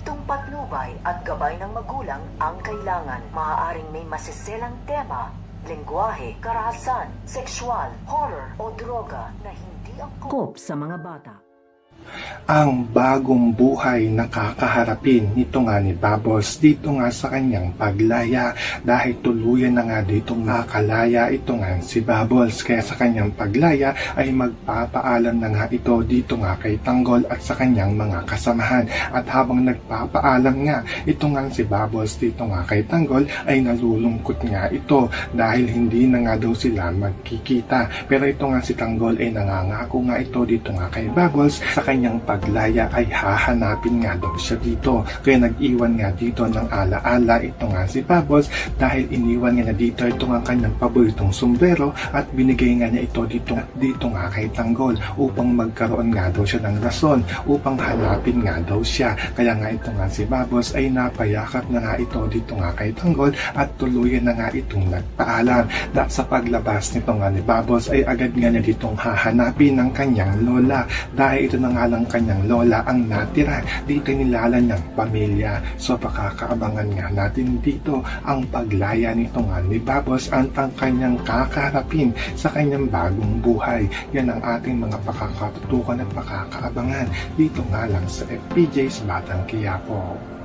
Humentong patnubay at gabay ng magulang ang kailangan. Maaaring may masiselang tema, lengguwahe, karahasan, sexual, horror o droga na hindi angkop sa mga bata. Ang bagong buhay na kakaharapin nito nga ni Bubbles dito nga sa kanyang paglaya dahil tuluyan na nga dito nakalaya ito nga si Bubbles, kaya sa kanyang paglaya ay magpapaalam na nga ito dito nga kay Tanggol at sa kanyang mga kasamahan. At habang nagpapaalam nga ito nga si Bubbles dito nga kay Tanggol ay nalulungkot nga ito dahil hindi na nga daw sila magkikita. Pero ito nga si Tanggol ay nangangako nga ito dito nga kay Bubbles sa kanyang paglaya ay hahanapin nga daw siya dito. Kaya nag-iwan nga dito ng alaala ito nga si Bubbles dahil iniwan niya na dito ito nga kanyang paboritong sombrero at binigay nga niya ito dito nga kay Tanggol upang magkaroon nga daw siya ng rason upang hanapin nga daw siya. Kaya nga ito nga si Bubbles ay napayakap na nga ito dito nga kay Tanggol at tuluyan na nga itong nagpaalam. Sa paglabas nito nga ni Bubbles ay agad nga niya ditong hahanapin ng kanyang lola dahil ito na nga lang kanyang lola ang natira dito nilala niyang pamilya. So pakakaabangan nga natin dito ang paglaya nito nga ni Bubbles at ang kanyang kakaharapin sa kanyang bagong buhay. Yan ang ating mga pakakatutukan at pakakaabangan dito nga lang sa FPJ's Batang Quiapo.